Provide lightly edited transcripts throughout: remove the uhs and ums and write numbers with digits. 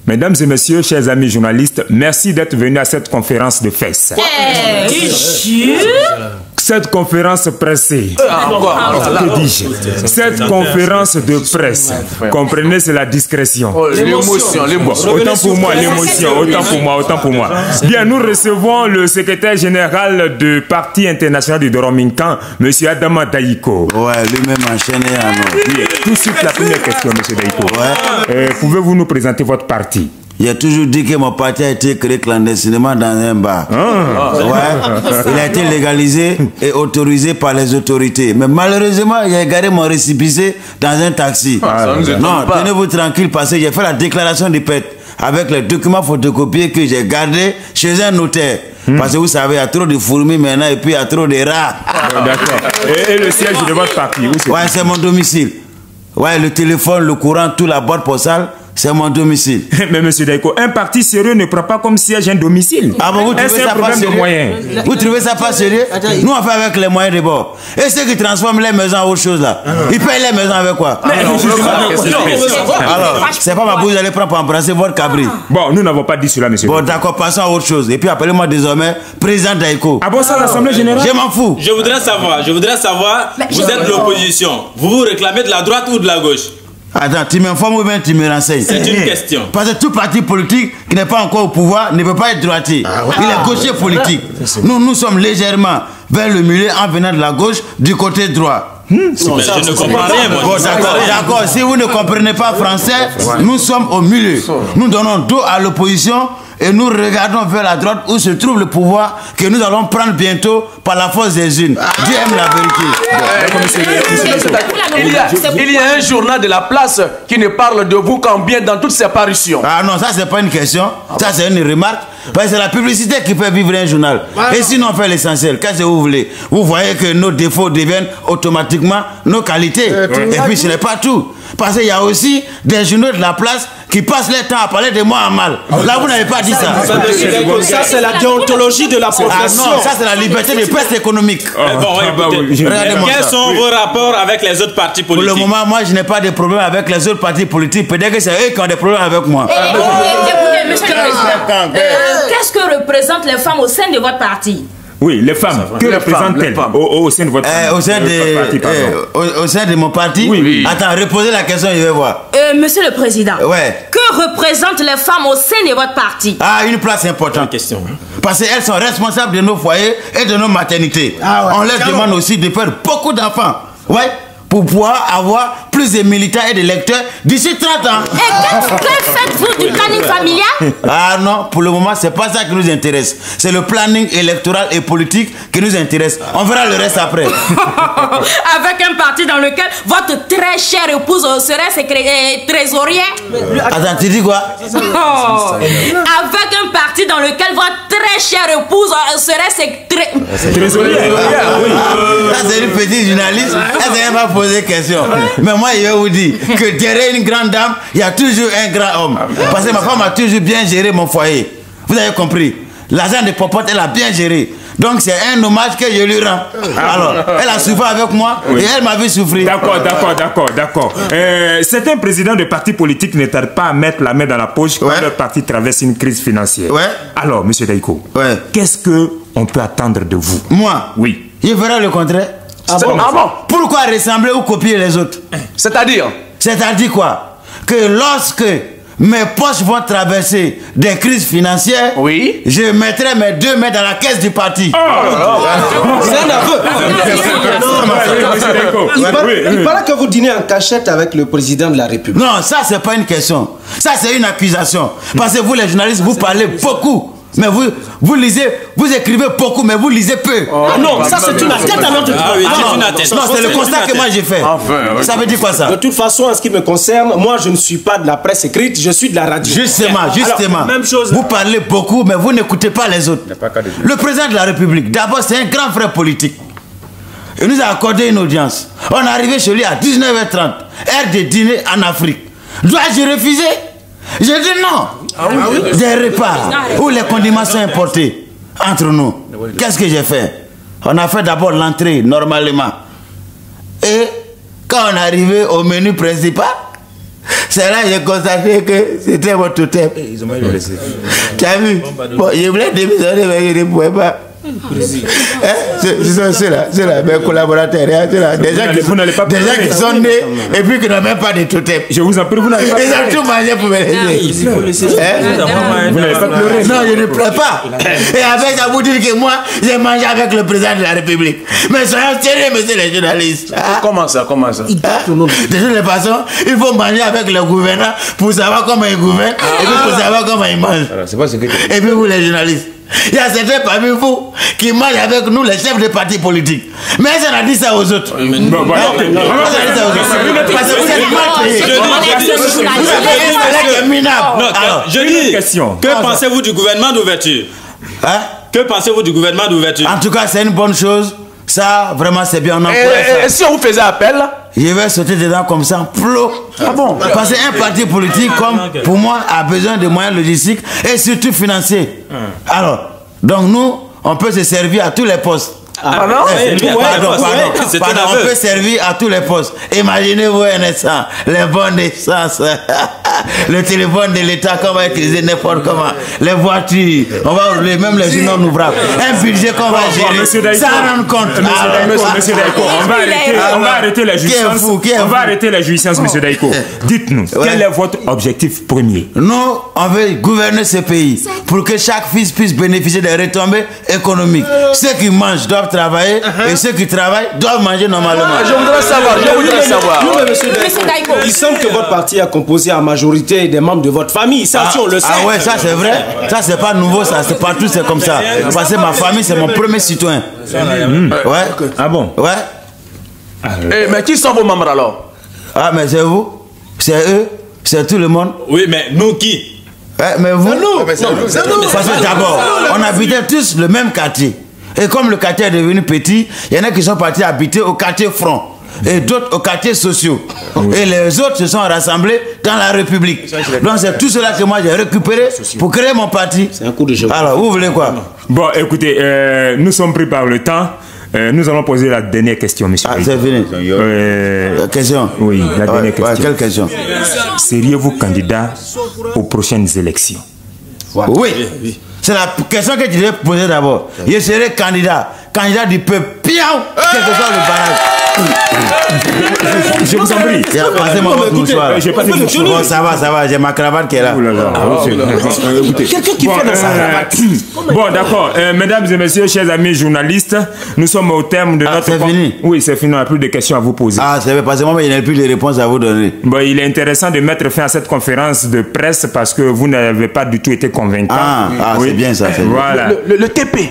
Mesdames et messieurs, chers amis journalistes, merci d'être venus à cette conférence de fesses. Cette conférence pressée, que dis-je? Cette conférence de presse, comprenez, c'est la discrétion. L'émotion, autant pour moi, l'émotion, autant pour moi. Bien, nous recevons le secrétaire général du Parti international du Doromincan, M. Adama Daïko. Ouais, lui-même enchaîné à nous. Bien, tout de suite, la première question, M. Daïko. Ouais. Pouvez-vous nous présenter votre parti? Il a toujours dit que mon parti a été créé clandestinement dans un bar. Ouais. Il a été légalisé et autorisé par les autorités. Mais malheureusement, il a garé mon récipicé dans un taxi. Non, tenez-vous tranquille parce que j'ai fait la déclaration de pète avec les documents photocopiés que j'ai gardés chez un notaire. Parce que vous savez, il y a trop de fourmis maintenant et puis il y a trop de rats. D'accord. Et le siège de votre parti, où c'est? Ouais, c'est mon domicile. Ouais, le téléphone, le courant, toute la boîte postale. C'est mon domicile. Mais monsieur Daïko, un parti sérieux ne prend pas comme siège un domicile. Ah bon, vous trouvez ça pas sérieux? Vous trouvez ça pas sérieux? Nous on fait avec les moyens de bord. Et ceux qui transforment les maisons en autre chose là, ils payent les maisons avec quoi? Alors, c'est pas ma bouche, vous allez prendre pour embrasser votre cabri. Bon, nous n'avons pas dit cela, monsieur. Bon, d'accord, passons à autre chose. Et puis appelez-moi désormais président Daïko. Ah bon, ça, l'Assemblée générale? Je m'en fous. Je voudrais savoir, vous êtes l'opposition. Vous vous réclamez de la droite ou de la gauche? Attends, tu m'informes ou bien tu me renseignes? C'est une question. Parce que tout parti politique qui n'est pas encore au pouvoir ne peut pas être droitier. Il est gaucher politique. Nous sommes légèrement vers le milieu en venant de la gauche du côté droit. Je ne comprends rien, moi. Bon, d'accord. Si vous ne comprenez pas français, nous sommes au milieu. Nous donnons dos à l'opposition et nous regardons vers la droite où se trouve le pouvoir que nous allons prendre bientôt par la force des unes. Dieu aime la vérité. Il y a un journal de la place qui ne parle de vous qu'en bien dans toutes ses parutions. Ah non, ça c'est pas une question. Ça c'est une remarque. Parce que c'est la publicité qui fait vivre un journal. Et sinon on fait l'essentiel. Qu'est-ce que vous voulez? Vous voyez que nos défauts deviennent automatiquement nos qualités. Et puis ce n'est pas tout. Parce qu'il y a aussi des journaux de la place qui passent leur temps à parler de moi en mal. Là, vous n'avez pas dit ça. Ça, c'est la déontologie de la profession. Ah non, ça, c'est la liberté de presse économique. Quels sont vos rapports avec les autres partis politiques? Pour le moment, moi, je n'ai pas de problème avec les autres partis politiques. Peut-être que c'est eux qui ont des problèmes avec moi. Écoutez, monsieur le président, qu'est-ce que représentent les femmes au sein de votre parti? Oui, les femmes. Que représentent-elles au sein de votre parti? Au sein de mon parti? Oui. Attends, reposez la question, je vais voir. Monsieur le président, que représentent les femmes au sein de votre parti? Ah, une place importante. Question. Parce qu'elles sont responsables de nos foyers et de nos maternités. On leur demande aussi de faire beaucoup d'enfants. Ouais. Pour pouvoir avoir plus de militants et de lecteurs d'ici 30 ans. Et que faites-vous du planning familial? Ah non, pour le moment, c'est pas ça qui nous intéresse. C'est le planning électoral et politique qui nous intéresse. On verra le reste après. Avec un parti dans lequel votre très chère épouse serait trésorière? Attends, tu dis quoi? Avec un parti dans lequel votre très chère épouse serait trésorière. Ça, c'est une petite journaliste. Elle va poser question. Mais moi, je vais vous dire que derrière une grande dame, il y a toujours un grand homme. Parce que ma femme a toujours bien géré mon foyer. Vous avez compris? L'argent de popote, elle a bien géré. Donc c'est un hommage que je lui rends. Alors, elle a souffert avec moi et elle m'a vu souffrir. D'accord. Certains présidents de partis politiques ne tardent pas à mettre la main dans la poche quand leur parti traverse une crise financière. Alors, monsieur Daïko, qu'est-ce qu'on peut attendre de vous? Moi? Oui. Je ferai le contraire. Ah bon? Pourquoi ressembler ou copier les autres? C'est-à-dire? C'est-à-dire quoi? Que lorsque mes poches vont traverser des crises financières, je mettrai mes 2 mains dans la caisse du parti. C'est un aveu. Il paraît que vous dînez en cachette avec le président de la République. Non, ça c'est pas une question. Ça c'est une accusation. Parce que vous les journalistes, vous parlez beaucoup. Mais vous lisez, vous écrivez beaucoup, mais vous lisez peu. Non, ça c'est une atteinte à notre droit. Non, c'est le constat que moi j'ai fait. Ça veut dire quoi ça? De toute façon, en ce qui me concerne, moi je ne suis pas de la presse écrite, je suis de la radio. Justement. Alors, même chose. Vous parlez beaucoup, mais vous n'écoutez pas les autres. Le président de la République, d'abord c'est un grand frère politique. Il nous a accordé une audience. On est arrivé chez lui à 19h30, heure de dîner en Afrique. Dois-je refuser? J'ai dit non. Des repas où les condiments sont importés entre nous. Qu'est-ce que j'ai fait? On a fait d'abord l'entrée normalement. Et quand on est arrivé au menu principal, C'est là que j'ai constaté que c'était mon totem. Ils ont mal laissé. Tu as vu? Bon, je voulais démissionner, mais je ne pouvais pas. C'est là, mes collaborateurs, des gens qui sont nés et puis qui n'ont même pas de totem. Je vous en prie, vous n'avez pas pleuré. Ils ont tout mangé pour me laisser. Vous n'avez pas pleuré? Non, je ne pleure pas. Et avec ça, vous dire que moi, j'ai mangé avec le président de la République. Mais soyons sérieux, monsieur les journalistes. Comment ça? De toutes les façons, il faut manger avec le gouverneur pour savoir comment il gouverne et puis pour savoir comment il mange. Et puis vous, les journalistes. Il y a certains parmi vous qui mangent avec nous, les chefs de partis politiques. Mais ça a dit ça aux autres. Parce que vous êtes mal payés. Je dis, que pensez-vous du gouvernement d'ouverture? Que pensez-vous du gouvernement d'ouverture? En tout cas, c'est une bonne chose. Ça, vraiment, c'est bien. Et si on vous faisait appel? Je vais sauter dedans comme ça, plot. Ah bon? Parce qu'un parti politique, comme pour moi, a besoin de moyens logistiques et surtout financiers. Alors, donc nous, on peut se servir à tous les postes. Pardon, on peut servir à tous les postes. Imaginez-vous un instant, les bonnes d'essence, le téléphone de l'État qu'on va utiliser n'importe comment, les voitures, on va rouler même les journaux ouvrables, un budget qu'on va gérer, ça rend compte. Monsieur Daïko, on va arrêter la jouissance. On va arrêter la jouissance, monsieur Daïko. Dites-nous, quel est votre objectif premier? Nous, on veut gouverner ce pays pour que chaque fils puisse bénéficier des retombées économiques. Ceux qui mangent doivent travailler et ceux qui travaillent doivent manger normalement. Je voudrais savoir, Monsieur Daïko, il semble que votre parti a composé en majorité des membres de votre famille. Ça, si on le sait. Ah ouais, ça c'est vrai. Ça c'est pas nouveau, ça c'est partout, c'est comme ça. Parce que ma famille c'est mon premier citoyen. Ouais. Ah bon? Ouais. Mais qui sont vos membres alors? Ah mais c'est vous, c'est eux, c'est tout le monde. Oui, mais nous qui? Mais vous? Parce que d'abord, on habitait tous le même quartier. Et comme le quartier est devenu petit, il y en a qui sont partis habiter au quartier front et d'autres au quartier sociaux. Et les autres se sont rassemblés dans la République. Donc c'est tout cela que moi j'ai récupéré pour créer mon parti. C'est un coup de jeu. Alors, vous voulez quoi? Bon, écoutez, nous sommes pris par le temps. Nous allons poser la dernière question, monsieur. Ah, c'est fini. La question? Oui, la dernière question. Quelle question? Seriez-vous candidat aux prochaines élections? Oui. C'est la question que tu devais poser d'abord. Je serai candidat du peuple. Piaou, quel que soit le barrage. Je vous en prie. Passez-moi votre mouchoir. Bon, ça va, j'ai ma cravate qui est là. Quelqu'un qui fait dans sa cravate. Bon, d'accord. Mesdames et messieurs, chers amis journalistes, nous sommes au terme de notre... C'est fini? Oui, c'est fini. On n'a plus de questions à vous poser. Ah, c'est vrai, parce que moi, il n'y a plus de réponses à vous donner. Bon, il est intéressant de mettre fin à cette conférence de presse parce que vous n'avez pas du tout été convaincant. Oui. C'est bien ça. Voilà. Le TP.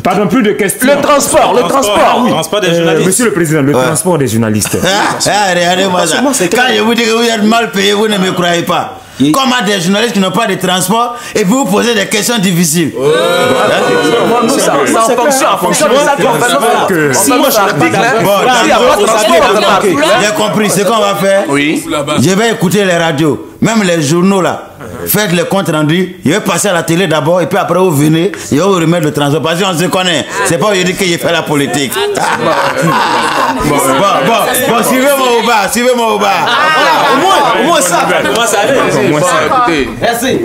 Pardon, plus de questions. Le transport. Le transport des journalistes. Monsieur le Président, le transport des journalistes. Regardez-moi ça. Quand je vous dis que vous êtes mal payé, vous ne me croyez pas. Comment des journalistes qui n'ont pas de transport et puis vous posez des questions difficiles. Ça en fonction de ça qu'on fait. J'ai compris ce qu'on va faire. Oui. Je vais écouter les radios, même les journaux là. Faites les comptes rendus. Je vais passer à la télé d'abord et puis après vous venez. Je vais vous remettre le transport. Parce qu'on se connaît. C'est pas aujourd'hui que j'ai fait la politique. Bon, suivez-moi au bar. Au moins ça. Comment ça allait? Merci.